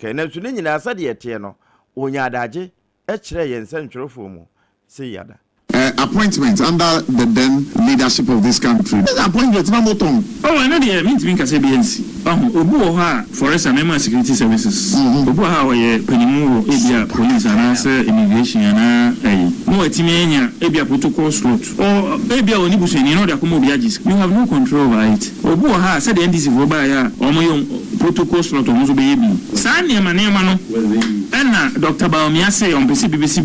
kan na so ne nyina asade yete no onya adaje e kire yen sentwerofo mu say yada appointment under the then leadership of this country. This appointment na moton. Oh, I know the means being BNC. Obu ha Forest and Emma Security Services. Obu ha we penimu ebia police and immigration and no etimenya ebia protocol slot. Or ebia oni buseni no da komo biagis. You have no control over it. Obu ha said the NDC for buy ya omo protocol slot omo so be ebi. Sa nema no. And Dr. Baumia say on BBC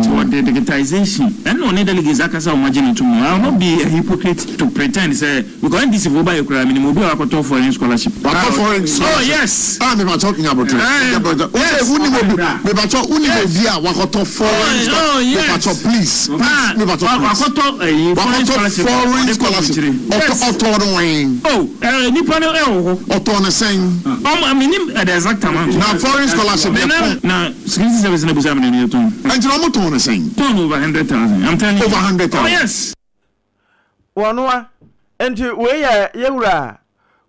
for the digitization. And no delegates akasa o imagine to me. I will not be a hypocrite to pretend say because this is over your crime minimum be akoto foreign scholarship. Oh yes. I'm not talking about it. Okay, who me bacho uni be via wakoto foreign scholarship. Please. Me bacho foreign scholarship. Auto no win. Oh, nipa no auto no sen. I mean the exact amount. Now foreign scholarship. Now security service na busa me no ton. And you no ton no sen. Ton over 100,000. I'm telling you. Over 100,000. Oh yes. Wanwa enti we ya yewura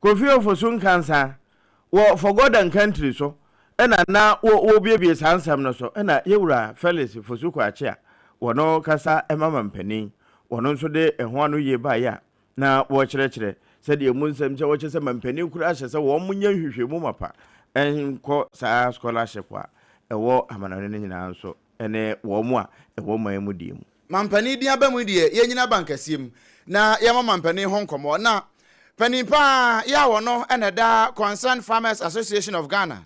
Kofi Ofosun kansa wo for God and country so na wo biebie sansam no so na yewura Felix Fosuku Achia wono kasa emama mpani wono nso de eho anu ye ba ya na wo kyerɛkyerɛ sɛ de mu nsɛm kyɛ wo kyɛ sɛ mpani kura hyɛ sɛ wo munya hwehwɛ mu mapa enko sa scholarship a ɛwɔ amanane ne nyina nso ene wo mu a ɛwɔ man mu die mu mampani dia ba mu die ye nyina bankasiem na ye mampani ho nkomo na panipa ya wono eneda Concerned Farmers Association of Ghana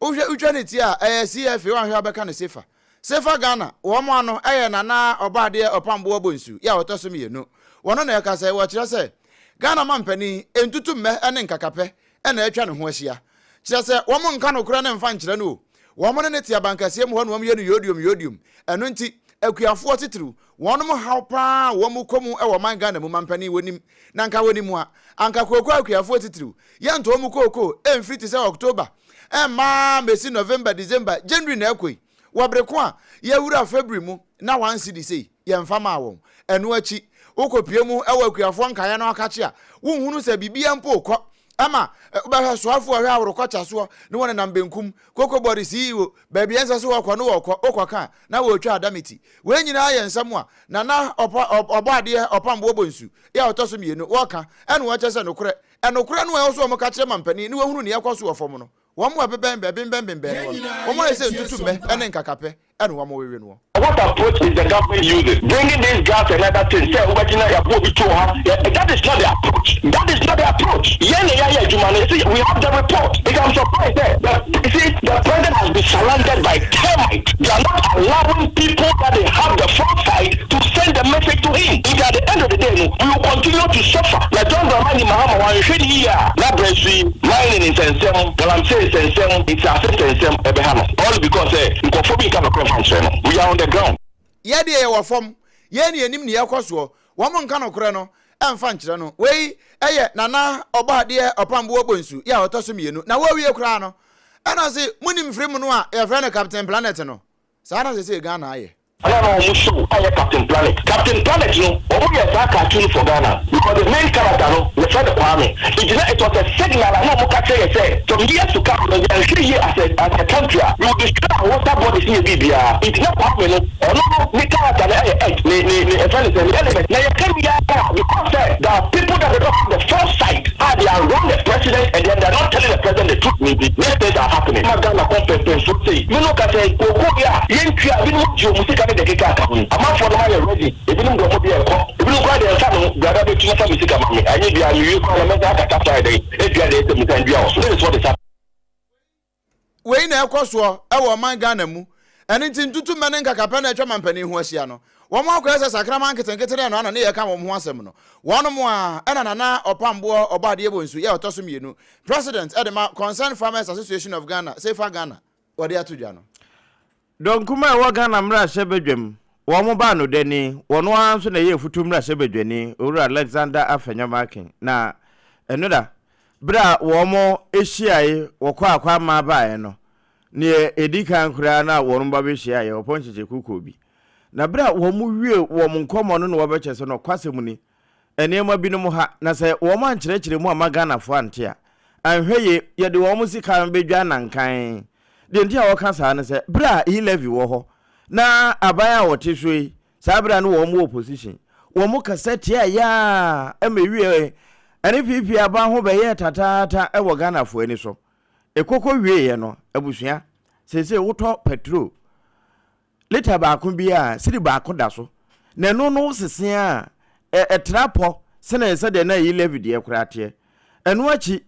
utwaniti a CFA wan hwe abeka no sefa Ghana wo mo ano nana obade opambo bonsu ya wotoso mienu wono na yakasa wo kire se Ghana mampani entutu mme ene nkakape ena atwa ne ho ahia kire se wo mo nka no kura ne mfa nkire no wo mo ne tia bankasiem ho no wo ye no yodium eno nti akuafo titru wonom hawpa wo mu komu e wo man Ghana mu mampani wonim na nka wonim a anka kokko akuafo titru ye nto mu kokko emfiri ti se October ma mesi November December January na ekoi wo breko a ye wura February mu na wan cedi sei ye mfa ma won eno achi ukopie mu e wo akuafo nkaye na akache a wo hunu se bibia mpo ukọ ama ba soafo ahwe awrokocha so ne wona na mbenkum koko body CEO ba bia nsa so wakọ no okọka na wo twa adamiti we nyina aye nsam a na obade opambo bonsu ya otoso mienu woka ene wo chese nokure enokure no e so mo ka kire mampani ne wo hunu ne yakoso wo fom no wo mo bebembe wo mo ese ntutu me ene nkakape ene wo mo wewe no. What approach is the government using? Bringing these gas and other things. That is not the approach. That is not the approach. We have the report. Because I'm surprised there. But you see, the president has been surrounded by termites. They are not allowing people that they have the foresight to send the message to him. And at the end of the day, we will continue to suffer. Like John Dramani Mahama, one should hear that breastfeed mining in Sensem. Well, I'm saying Sensem, it's a Sensem, all because we are on the ground. Ye de ye fom ye ne anim ne yakoso wo mo nka no kore no emfa nkire no wei eye nana obade opambo bonsu ya otoso mienu na wo wie kura no ena se munim frem no a ye frɛ no Captain Planet no sa na se Ghana aye I show Captain Planet. Captain Planet, we are a cartoon for Ghana because the main character, the friend of Kwame, it was a signal. I know what I say. From years to come, we are here as a country. We will destroy our water bodies in Libya. It's not Kwame. Or no, the character, the element. Now you can be because there are people that don't have the foresight. They are around the president and then they are not telling the president the truth. These things are happening. Ghana competence should say, you look at it, the keka ka hun ama for no ready ebinum go mo be ekọ ebinum kwa de nsa no brother be tuna fa misika mame anye bia mi kwa na meza aka tafta dey ebia de ese mutan bia so this is what is happening we na ekoso e wo man Ghana mu ene ntintutu mene nkakapa na atwa mampani ho ahia no wo mo akwese sakraman ketenkete no na ye ka mo ho asem no wono mo a ena na opambo obade ebonsu ye otoso mienu president edema Concerned Farmers Association of Ghana Sefa Ghana wode atudwa no don kuma wa Ghana mra sebedwem wo mo ba no deni wono anso na ye futu mra sebedwani owura Alexander Afenyamakin na eno da bra wo mo ehyiae wokọ akwa ma baaye no ne edikan kura na wono ba be hyiae oponcheche kukobi na bra wo mo wie wo mo nkomo no wo be kyese no kwasem ni enema binom ha na se wo mo ankyerɛkyerɛ mu ama Ghana fo ante a anhweye ye de wo mo sika bedwa nankan de ntia wo ka saa ne se bra e levy wo ho na abaya wo te so yi saa bra no wo mo opposition wo mo ka setia ya emewie ene pipi aba ho be ye tatata e wo Ghana fo ani so ekoko wie ye no abusua sese woto petrol liter ba ko bia siri ba ko da so na no no sese a trapo sene se de na yi levy de kurate eno achi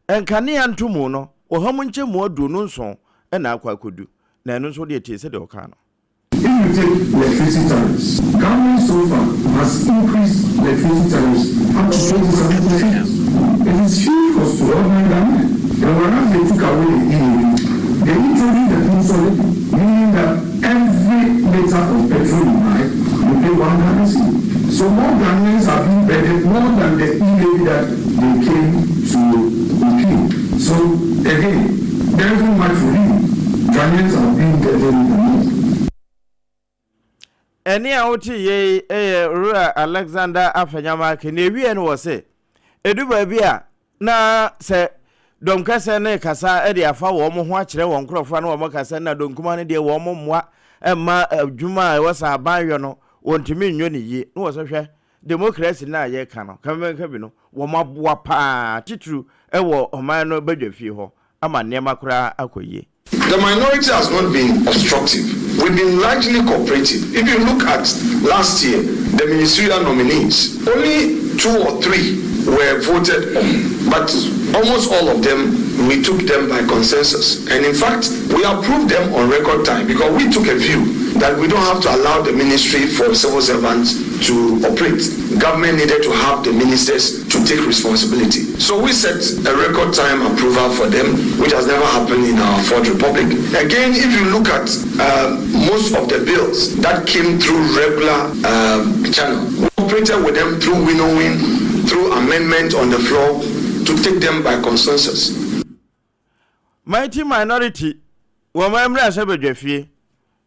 enkane antomu no wo hamu nche mu adu no nso na akwa kodu na eno nso de tie se de oka no. If you take electricity tariffs, government so far has increased electricity tariffs up to 27%. It is huge cost to ordinary government. And whereas they took away the EAV, they introduced the consolidate, meaning that every liter of petrol you buy, you pay 1 currency. So more Ghanaians are being bedded more than the EAV that they came to repeal. So again, there isn't much relief. Ghanaians are being bedded more. Eni a oti ye Rura Alexander Afanyama ke ne wie no wo se edu ba bia na se domkase ne kasa e de afa wo mo ho a kire won krofo na wo mo kasa na donkuma ne de wo mo moa emma adwuma e wasa banwe no wontimi nnwo ne yi no wo se hwe democracy na ye ka no ka bi no wo maboa pa titru e wo oman no badwafie ho ama nema kura akoyie. The minority has not been obstructive. We've been largely cooperative. If you look at last year, the ministerial nominees, only 2 or 3 were voted on, but almost all of them, we took them by consensus. And in fact, we approved them on record time because we took a view that we don't have to allow the ministry for civil servants to operate. Government needed to have the ministers to take responsibility. So we set a record time approval for them, which has never happened in our Fourth Republic. Again, if you look at most of the bills that came through regular channel, we operated with them through winnowing, through amendment on the floor to take them by consensus. Mighty minority, wamemra sebedwafie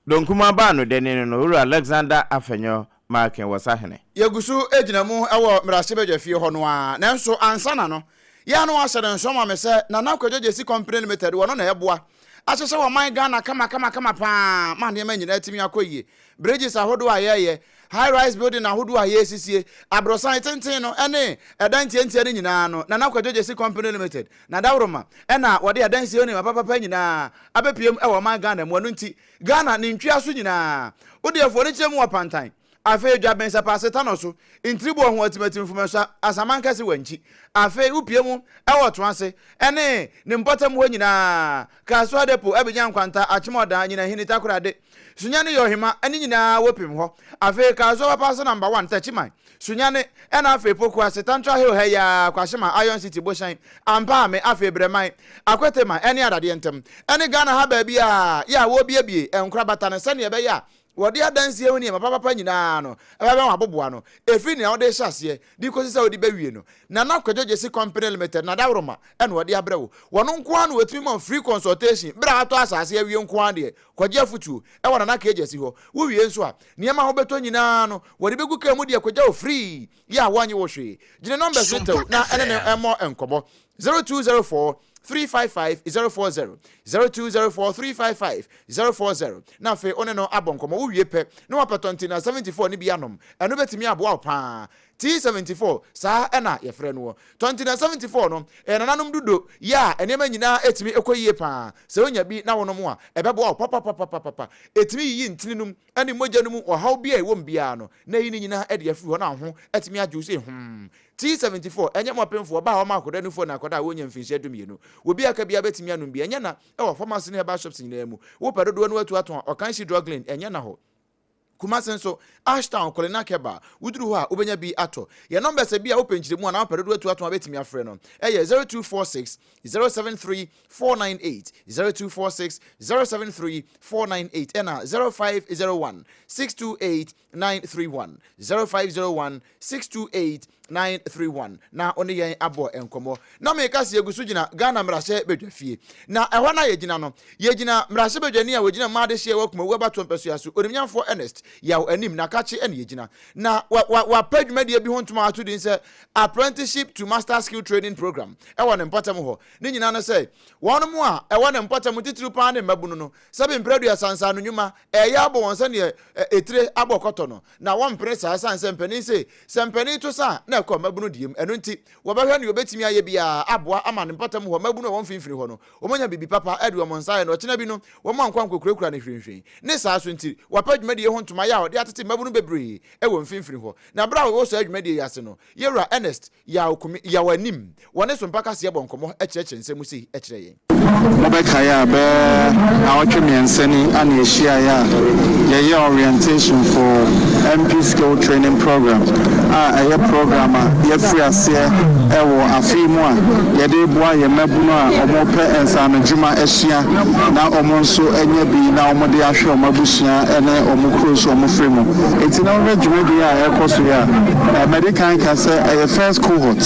donkuma ba no deni no Uru Alexander Afenyo Markin wasahene yegusu ejinamu ewo mrasebedwafie ho no a nanso ansana no ya no asere nsoma me se na nakwadje si company limited wono na eboa ahyehye wo man Ghana kama pa man de manyina atimi akoyie bridges ahodo ayeye high rise building ahodo ayesisie abrosan tenten no ene edantientie ne nyina no na nakwadje si company limited na dawroma ena wode edansie oni papa nyina abepiem ewo man Ghana mu anu nti Ghana ne ntwia so nyina wode efo ne kyemu wapantan afi dwa bensa paseta no so intribo ho atimatim fumeso asamanka se wanchi afi upiemu ewo to ase ene ne mpotam ho nyina kaso adepo abenya nkwanta achimoda nyina hinita kurade sunyane yohima ene nyina wopim ho afi kaso papa number 1 tachiman sunyane ena afi poku ase tantra hill heya kwashima Iron City boshan ampa me afi breman akwetema ene adade entem ene Ghana ha ba bia ya wo biebie enkura bata ne sane ebe ya wodi adansie woni papa nyina no ebe be waboboa no efi ne wodi hyase di kosi sa wodi bewie no na nakwadje si company limited na dawroma ene wodi abrewo wono nko anu wetimi ma free consultation bra ato asase awie nko ande kwaje afutu e wona na ka ejesi ho wo wie nso a niema ho beto nyina no wodi begu ka mu de kwaje o free ya wanye wo hwe gine number zito na ene ne emo enkobo 0204 355-040 0204-355-040 na fe one no abonkomo wo wie pe na wapatonti na 74 ni bianom eno betimi aboa pa T74 sa ena ye frɛ no 2074 no nananom dudo ya enema nyina etimi ekoyie pa se onya bi na wonom a ebebo papa etimi yi ntininum ene mojanum ohaw bia ewom bia no na yi ni nyina ede afi ho na ho etimi aju se T74 enye mopemfo ba ho makoda nu fo na akoda wonya mfinhye adumienu obi aka bia betimi anum bia enye na ewo pharmacy ne ba shops nyina mu wo pedodo no atu aton okanshi drug lane enye na ho Kumasenso Ashtown Kolena Keba uduru ho a obenya bi ato ye number se bi a openchire mu na pedodo atu aton abetimi afre no 0246 073 498 0246 073 498 ena 0501 628 931 0501 628 931 na one yen abo enkomo na me ka se egusu gina Ghana mrahye bedwafie na ehwa na yegina no yegina mrahye bedwani a wegina made hye wakuma webato mpeso yaso onimnyamfo Ernest yaw anim na ka che ene yegina na wa padwumade bi ho ntoma ato din se apprenticeship to master skill training program ewa ne mpatam ho ne nyina no se wono mu a ewa ne mpatam titiri pa ne mabunu no sabe mpradu asansa no nyuma eya abo wonsa ne etire abokoto no na won mpre sa sansa mpani se sempani to sa na ekọ mabunu diem eno nti wo bahwa ne obetimi aye bia aboa ama ne mpatam ho mabunu won finfiri ho no omonya bibi papa edu omonsa no chena bi no wo ma nkwa nkokura ne hwehwe ne sa so nti wapadwumade ho ntoma ya ode atete mabunu bebre ewo mfinfiri ho na bra wo so adwumade yase no yewra Ernest ya wanim wone so mpaka se bonkomo echeche nsemu sei echire yen Mobeka ya be awatwe mienseni ani ehia ya ye orientation for MP skill training program a program ye free ase ewo afimu a ye de boa ye mabuno a omo pe ensa no djuma ehia na omo nso enye bi na omo de ahwe omo abusua ene omo cross omo free mu enti na omo djuma bi a ekoso ya medical can say a first cohort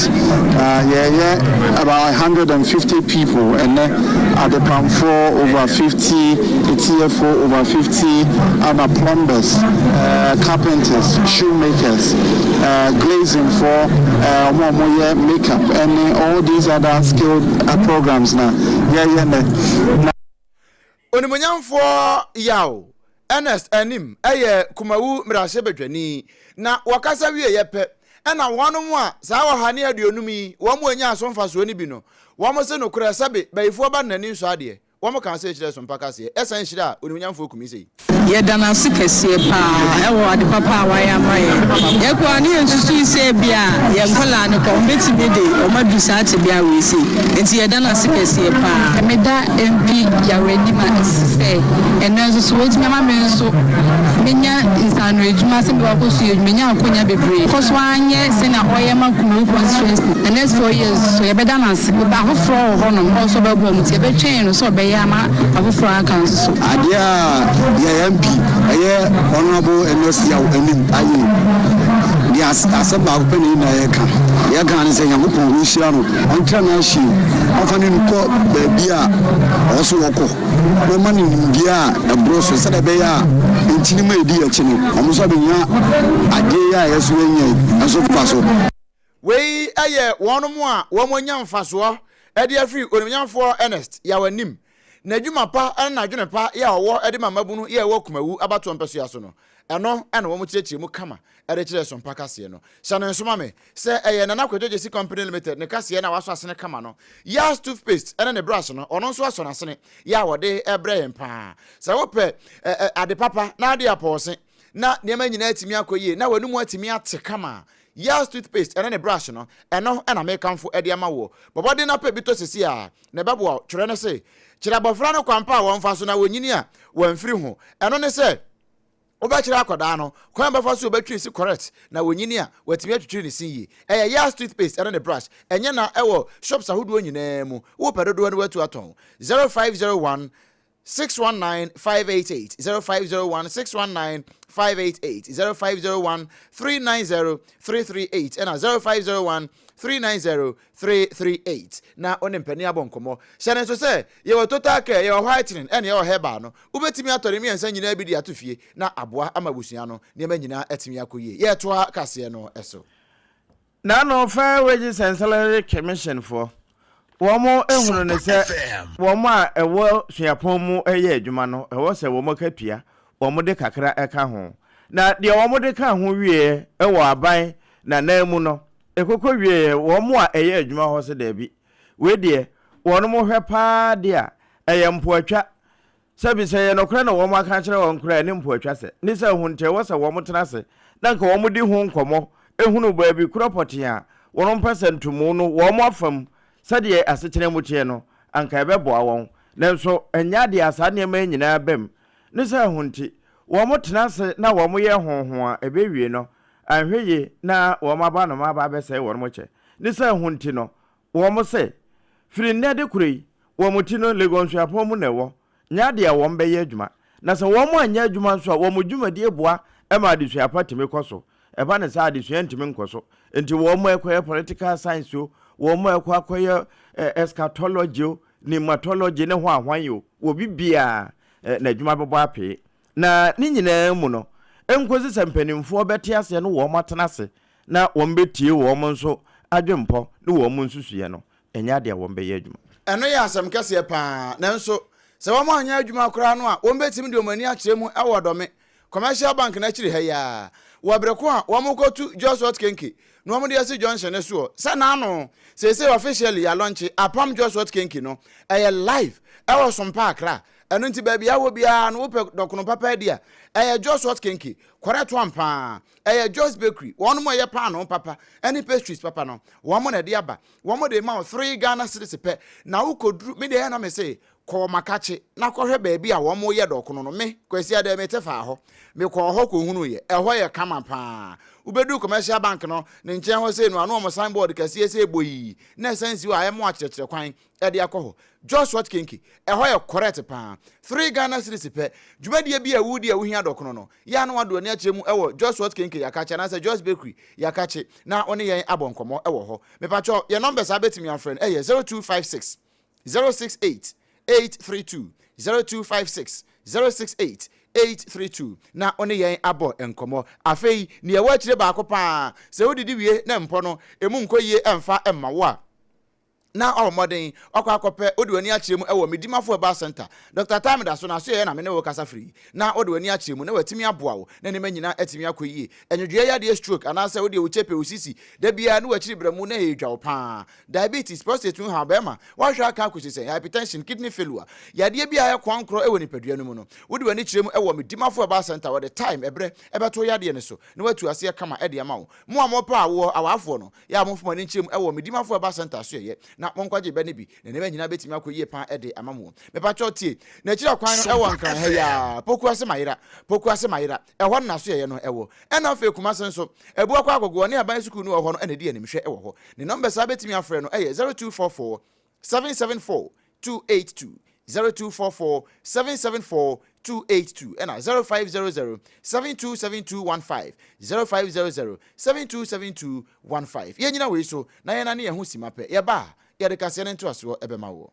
ye about 150 people and at the PAM 4 over 50, the TF4 over 50, and plumbers, carpenters, shoemakers, glazing for makeup, and all these other skilled programs now. Onimunyamfo yaw Ernest anim eye kumawu mrahye bedwani na wakasa wie yepe ena wonom a saa wo hane aduonumi wo mo anya asomfaso ni bi no wo mo se no kura sabe bayifo ba nani so ade wo mo kan se kire so mpaka se esan hira onimunyamfo kumi sei ye dana sikesie pa ewo ade papa wa ya maye ye ko ani ensusu se bia ye nkola ne ko mbetimi de o madu saate bia we sei enti ye dana sikesie pa meda MP ya ready ma se eno so wetimi ma me so menya insanu ejuma se bi wa ko so menya akonya bebre ko so anye se na oye ma kumu constituency the next 4 years so ye beda na se ba hofro ho no so ba bo mutie be twen no so be ya ma hofro aka so adia ye MP aye honorable Ernest yaw anim aye dia asaba ko ni na ye kan ni se yakopon hu hia no ontra na hyi afani nko ba bia oso woko no mani bia ebroso se da be ya ntini ma edi achi no omuso benya ade ya yeso enya aso faso wei aye wonom a wo monya mfaso ede afri onimnyamfo Ernest yawanim na djuma pa na dwene pa ya owo ede mamabunu ya wo kumawu abato mpeso ya so no eno ena wo mukirechire mu kama ede kire so mpaka se no sane nsoma me se eye na nakwadwejesi company limited ne kase na waso asene kama no ya toothpaste ene ne brush no ono nso aso na asene ya wode ebre yen pa se wo pe ade papa na ade apose na niam nyina atimi akoye na wanu mu atimi ate kama ya toothpaste ene ne brush no eno ena me kanfo ede ama wo bobode na pe bito sesi a ne bebo twere ne se kira bofra no kwampa won fa so na wonyini a wonfiri ho eno ne se oba kira akoda no kwan ba fa so obetwi si correct na wonyini a watimi atwitwi ne sinyi ya toothpaste ene ne brush enye na ewo shops ahodo nyina mu wo pedodo ne watu aton 0501 619 588 0501 619 588 0501 390 338 and 0501 390 338 na onempani abonkomo shane so say ye wo total care ye wo whitening and ye wo heba no ubetimi atore mi ensa nyina bi di atofie na aboa amabusua no ne ma nyina atimi akoye ye to kase no eso na no fair wages and salary commission for womo ehunu ne se womo a ewo suapon mu eye adwuma no ewo se womo kapia womo de kakra eka ho na de womo de ka ho wie ewo aban na namu no ekoko wie womo a eye adwuma ho se da bi we de wono mo hwe pa de a eye mpoatwa sabi se ye no kra na womo aka kire won kra ne mpoatwa se ni se hunte wo se womo tena se na nka womo di ho nkomo ehunu ba bi kropoti a wono percentumu no womo afam sade asetene mutie no anka ebeboa won nanso enya de asane ma nyina bem ne se hunti wo mo tena se na wo mo ye honho a ebewie no anhweye na wo ma ba no ma ba be se wo mo che ne se hunti no wo mo se firi ne de kurei wo mo ti no legonsu apom mu newo nya de wo mbe ye adwuma na se wo mo anya adwuma so wo mo dwuma de eboa e ma de suapa teme koso eba ne sa adesua ntimi nkoso enti wo mo ekoye political science o wo mo ekoye eschatology o pneumatology ne ho ahwan yo wo bibia na adwuma bebo ape na ni nyina mu no enkozi sempanimfo beti ase no wo matena ase na wo betie wo mo nso adwempo ne wo mo nsusuye no enya de wo be ye adwuma eno ya asem kese pa nanso se wo mo anya adwuma kora no a wo betimi de omani akire mu e wodome commercial bank na akire ha ya wo breko a wo mo kotu Joshua Kenke no mo de ase Johnson ne so se na no se officially ya launch APAM Joshua Kenke no live e wo SOMPA Accra eno nti ba bia wo bia no wo pe dokono papa dia Joshua Kenke correct one pa Joe's Bakery one more ye pa no papa any pastries papa no one more na de aba one more de ma 3 Ghana cedis pe na wo kodru me de na me say ko makache na ko hwe ba bia wo mo ye dokono no me kwasi ade me tefa ho me ko ho ko hunu ye ho ye kama pa ubedu commercial bank no ne nchen ho say no anu mo signboard kasi ese boyi na sense wa mo akyerekere kwan e de akoho Joshua Kenke ho ye correct pa 3 Ghana cedis pe dwumadie bia wudi a wohia dokono no ya na wado ani akire mu ewo Joshua Kenke yakache na say Joe's Bakery yakache na one yen abonkomo ewo ho me pa cho your numbers abetimi your friend 0256 068 832 0256 068 832 na one yen abo enkomo afei ne yawa kire ba akopa se wodidi wie na mpo no emu nkoyie emfa emma wo a na modern akwakope odiwani akiremu ewo medimafo eba center Dr. Time da so na so ye na me ne wo kasa free na odiwani akiremu na watimi aboa wo na ne manyina atimi akoyie enwedwe ya de stroke anasa odi wo chepe osisi da bia na wakiri bremu na edwa pa diabetes prostate ha ba ma wa hwa aka akusise hypertension kidney failure ya de bia ya kwankro ewo nipadua no mu no odiwani akiremu ewo medimafo eba center wo the time ebre ebeto ya de ne so na watu ase kama ede ama wo mo amopa awo awafo no ya amofo mani akiremu ewo medimafo eba center so ye na monkwaje be ne bi ne ne nyina betimi akoyie pa ede amamo me pa chotie na kira kwan no ewo nkran ha ya poku ase mayira eho na so ye no ewo ena fe kuma senso ebu akwa agogo ne aban sukuu no ho no ene di animhwe ewo ho ne number sa betimi afre no 0244 774 282 0244 774 282 and 0500 727215 0500 727215 ye nyina we so na ye na ne ye hu simape ye ba ye de kase ne ntoaso ebema wo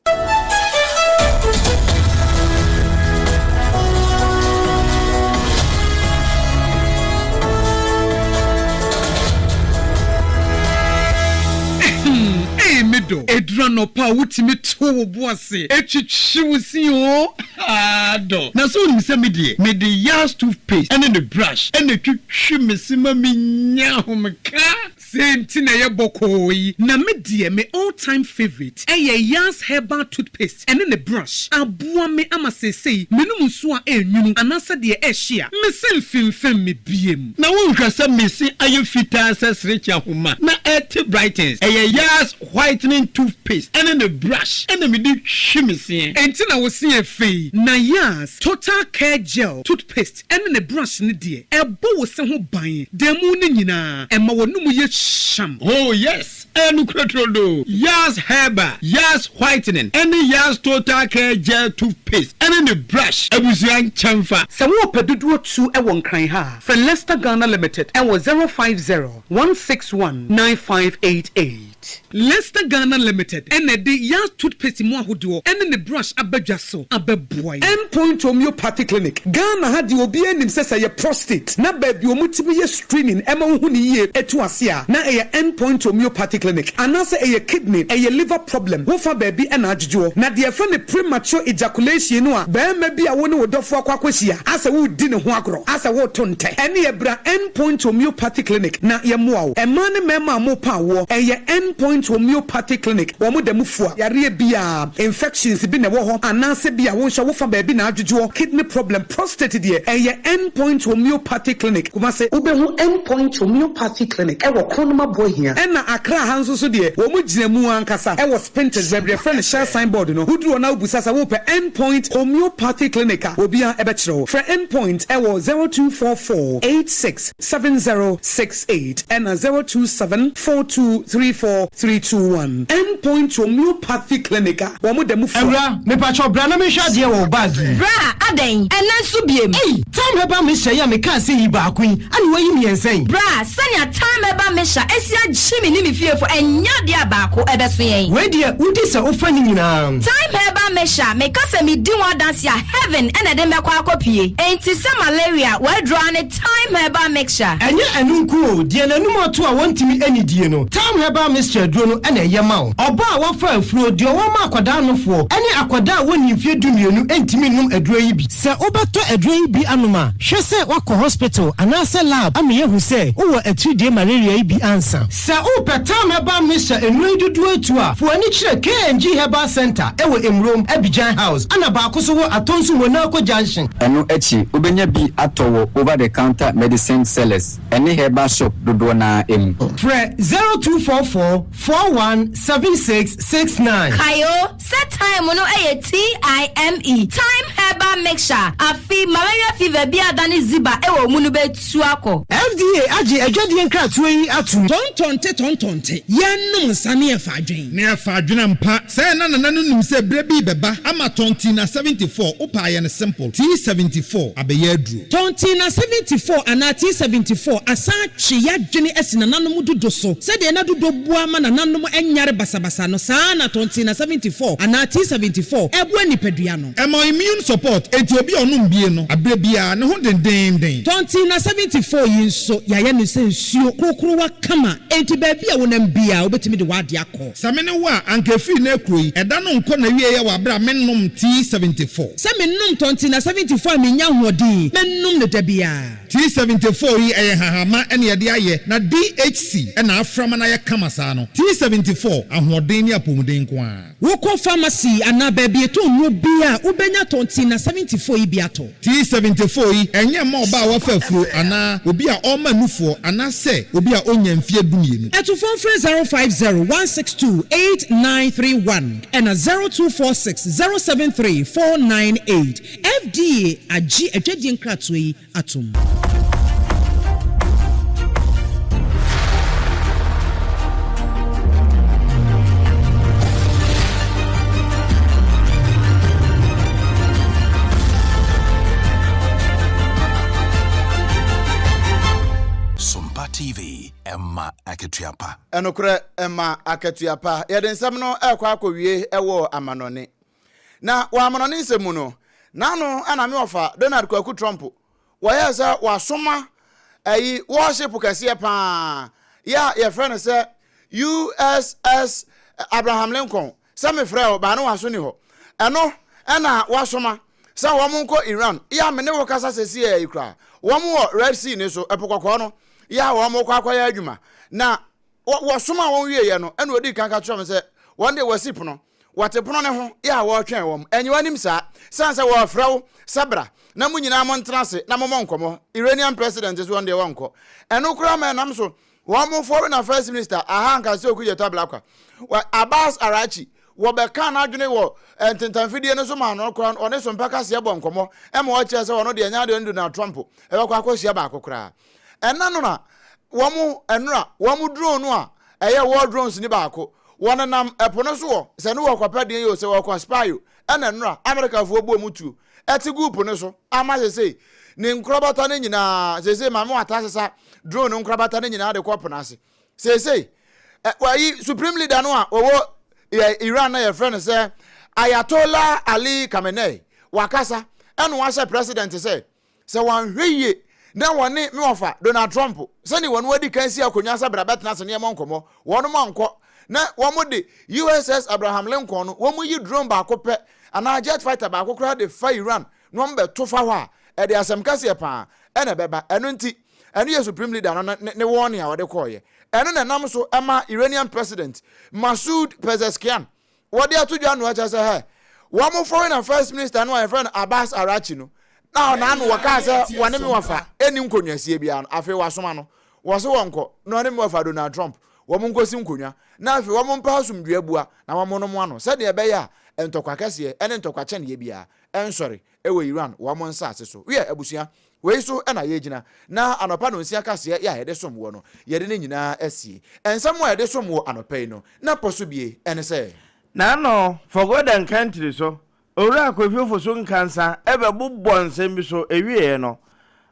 medo edrano pa wutimi to boase etwitwiwusi o ado na so ni se mede yas toothpaste and the brush and etwitwi mesima menya homka senti na ye bokoyi na medie me all time favorite yas herbal toothpaste and the brush aboa me amasesei menum so a enwunu anasa de ehia mesin finfem me biem na won hwasa mesi ayefita sesrecha homa na et brightens yas whitening toothpaste and the brush and me di hwimese enti na wo se afei na yas total care gel toothpaste and the brush ne de ebo wo se ho ban demu ne nyina ema wonum ye sham oh yes enu krotrodo yas herbal yas whitening and yas total care gel toothpaste and the brush abusuan chamfa se wo pedudu tu e won kran ha for Leicester Ghana Limited and was 050 161 9588 Leicester Ghana Limited and the yas toothpaste mo ahodo and the brush abadwa so abeboy Endpoint Homeopathy Clinic Ghana had the obi anim say ye prostate na baby omutimi ye screening ema hu ni ye etu ase a na ye Endpoint Homeopathy Clinic anase ye kidney ye liver problem wo fa baby na adjujo na de fa ne premature ejaculation no a ba ma bi a wo ne wodofo akwakwahia asa wo di ne ho agro asa wo to nte ene ye bra Endpoint Homeopathy Clinic na ye moa wo ema ne mema mo pa wo ye Endpoint Homeopathy Clinic wo mo dem fua yare bia infections bi ne wo ho anase bia wo hwa wo fa baby na adjujo kidney problem prostate de ye Endpoint Homeopathy Clinic kuma se ubehu Endpoint Homeopathy Clinic e wo kronoma boy hia na Accra hanso so de wo mu gina mu ankasa e wo sprinters bebre friend share signboard no huduro na ubusasa wo pe Endpoint Homeopathy Clinic obia e be kire for Endpoint e wo 0244 867068 and 0274234 0321 Endpoint Homeopathy Clinic. Womo demu fa. Ewra, me pacho bra na me hwa de wo bag. Bra, aden. Ena nso biem. Hey, time heba me hye ya me kan se yi ba kwin. Ani wayi me ensen. Bra, sanya time heba me hye esia gyimi ni me fiefo enya de abako ebeso yen. We de udi se ofa ni nyina. Time heba me hye me kase me di one dance ya heaven ena de mekwa akopie. Enti se malaria we draw ne time heba mixture. Enye enunku o de nanum oto a wontimi ani die no. Time heba mixture duro no ena eye ma wo. Oba a wofa afuro de wo ma akwada nofo. Ene akwada woni mfie dumienu entimi num aduro yi bi. Se obeto aduro yi bi anuma, hwe se wakọ hospital anase lab ameye hu se wo atudie malaria yi bi ansa. Se o petam heba mixture enu dudu atu a, fo ani kire KNG Herbal Center ewo Emrom Abidjan House. Ana ba akoso wo atonsu Monaco Junction. Eno echi ubenya bi atowo over the counter medicine sellers. Ene herbal shop dodo na emu. Fre 0244 417669. Kayo, set time no TIME. Time Herbal Mixture. Afi malaria fever bi adani ziba ewo munu betu ako. FDA aje ejodi nkratu yi atu. Tontonte. Yenum sane efa adwen. Ne efa adwen ampa. Say na num se bre bi beba ama tonti na 74 opa ye ne simple. T74 abeye adru. Tonti na 74 ana T74 asa twe ya dwene esina nanom dodo so. Se de na dodo bua ma na nanom enyare basabasa no saa na tonti na 74 ana T74 ebu anipadua no. Emo immune support enti obi onum bie no abre bia ne ho den. Tonti na 74 yinso ya ye ne se nsuo krokro wa kama enti ba bia wonam bia obetimi de wade akọ. Samene wa ankefi na ekroyi eda no nko na wie ye wa bra mennom T74. Se mennom tonti na 74 menya hodin mennom ne da bia. T74 yi eye hahama ene ye de aye na DHC ena aframa na ye kama saa no. T74 ahoden ni apomuden ko a. Woko pharmacy ana ba bia to nwo bia ubenya tonti na 74 yi bia to. T74 yi enye ma oba wa fafuo ana obi a oma nufuo ana se obi a onya mfie dumienu. Etu phone 050-162-8931 and 0246-073-498. FDA agi ejedi nkratu yi atum. SOMPA TV Emma Aketuapa. Enokre Emma Aketuapa. Yeden samno ekwa akowie ewo amanone. Na wa amanone nsemu no. Nano ana me ofa Donald Kwaku Trump. Wa yesa wa soma ayi worship kase pa. Ya ye friend say USS Abraham Lincoln. Some frɛ ba no waso ni ho. Eno na wa soma. Sa wo mo nko Iran. Ya me ne wo kasa sesi e ikra. Wo mo Red Sea ni so epokokɔ no. Ya wo mo kwa ya adwuma na wo soma won wie ye no ena odi kan ka tro se one day wasip no watepono ne ho ya wo twen wo enyi wanim sa sanse wo frawo sabra na munyina mo ntrase na mo nkomo Iranian president is one day wonko eno kura me nam so wo mo foreign first minister aha nka se okuje to blakwa Abbas Arachi wo be kan adwene wo ententanfidie no so ma no kura one so mpaka se bo nkomo e ma wo che se wo no de nya de ndu na Trump e be kwa akosia ba akokra enano na womu enra womu drone no a eye war drones ni baako wonanam epono so se no wakwa de yo se wakwa spy enra America fo bo mutu eti group no so ama se ni nkrobata ne nyina se ma mo atasesa drone nkrobata ne nyina de kopona ase se wayi supreme leader no a owo Iran na ye friend say Ayatollah Ali Khamenei wakasa eno wa se president say wan hweye na woni me ofa Donald Trump sani won wadi kan si akonya sa bra betna se ne monkomo won monko na womo de USS Abraham Lincoln no womo yi drone ba akopɛ ana jet fighter ba akokra de fa Iran no mbe to fa ho a e de asem kase pa ene beba eno nti eno ye supreme leader no ne won ya wode koye eno na nam so ema Iranian president Masoud Pezeshkian wode atudwa no acha se he womo foreign first minister no friend Abbas Arachi no na anu waka se wone me wafa eni nkonwasie bia no afi wasoma no wo so wonko no ne me wafa Donald Trump wo mo nkosi nkonwa na afi wo mo mpa asumdua bua na wo mo no mo ano se de be ya entokwa kese ene ntokwa che ne bia ensori ewe Iran wo mo nsa ase so we abusua we so na ye gina na anopa no nsia kase ya yede somwo no yede ne nyina asie ensam wo yede somwo anopa no na poso bie ene se na no for God and country so owura Kofi so nkansa ebe bobbo nsem bi so ewie no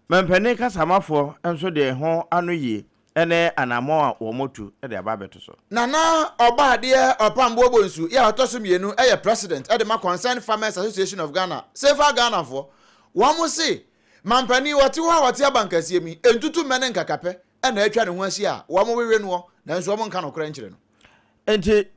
mempene kasamafo enso de ho ano yie ene anamo a wo motu e de ababeto so nana obaade APAM Bonsu ya otoso mienu eye president e de ma Concerned Farmers Association of Ghana sefa Ghana fo wo mo se mampani wati ho wati abankasie mi entutu mene nkakape e na atwa ne ho asi a wo mo wewe no na nso wo mo nka no kora nkyere no enti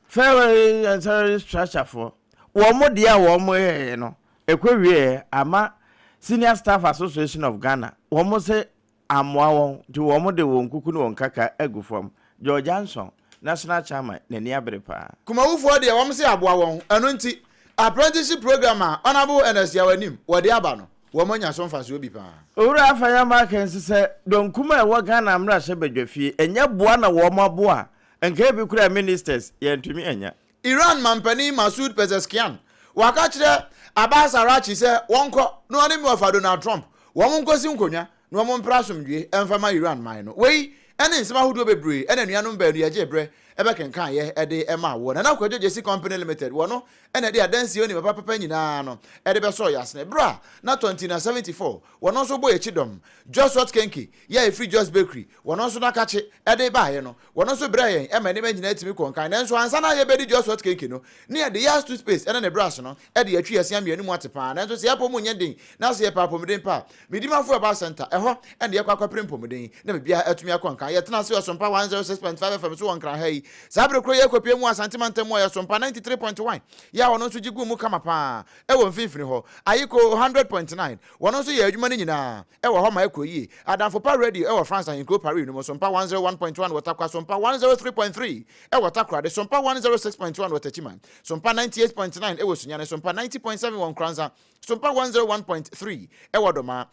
fairway and salary structure for wo mo dia wo mo no ekwewie ama Senior Staff Association of Ghana wo mo se amwa won ti wo mo de won kuku no kaka agufom George Johnson national chairman na ni abrepa kuma wufo de wo mo se aboa won eno nti apprenticeship program a honorable NSA wanim wo de aba no wo mo nya so mfa so obi pa owura afanya ma kan se donkuma e wo Ghana amra hye badwafie enya boa na wo mo boa enka bi kura ministers ye ntumi enya Iran mampani Masoud Pezeshkian waka kire Abbas Arachi se wonko no ani me of Donald Trump wo mo nkosi nkonya no mo mpra somdwe emfama Iran man no wei ene nsema hodo bebre ene nuanom ba nu ye bre ebe kenkan ye ede ema wo na kwadwo Jesse Company Limited wo no ene de adansi oni papa nyina no ede be so yasne bra na 2074 wo no so boy chidom Joshua Kenki ye free Just Bakery wo no so na kache ede ba ye no wo no so bra ye ema ne nyina timi konkan na so ansa na ye be di Joshua Kenki no ne de yas to space ene ne brass no ede atwi asia mianu mu atepa na so se yapo mu nyeden na so ye papa mu den pa midimafo aba center eho ene ye kwakwa prempo mu den na be bia atumi akonkan ye tena se SOMPA 106.5 FM so won kran hai Sabre kro ye kopie mu asantemantam mu ya SOMPA 93.1 ya wono so jigu mu kama pa e wo mfimfini ho ayiko 100.9 wono so ye adwuma ni nyina e wo ho ma ekoyi Adamfo Pa Radio e wo France and Inco Paris no SOMPA 101.1 watakwa SOMPA 103.3 e watakwa de SOMPA 106.1 watachiman SOMPA 98.9 e wo sunyane SOMPA 90.7 won kranza SOMPA 101.3 e wo doma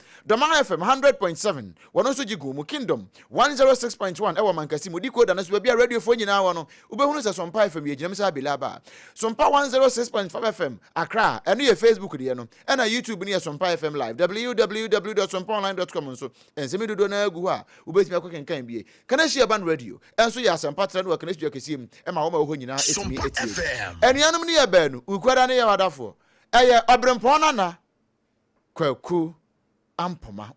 FM 100.7 wono so jigu mu Kingdom 106.1 e wo mankasi mu dikoda na so bia radio fo nyina wono ubehunu se SOMPA FM ye jinamisa bilaba SOMPA 106.5 FM Accra eno ye Facebook de no ena YouTube ni ye SOMPA FM live www.sompaonline.com so ensemi dodo na agu ha ubetimi akokenkan bie kana share ban radio enso ya SOMPA tra no kana studio kesim e ma wo ma ho nyina etimi etie enuanum ni ye ba nu ukwara ne ye wadafo eye obrempon na kwaku ampoma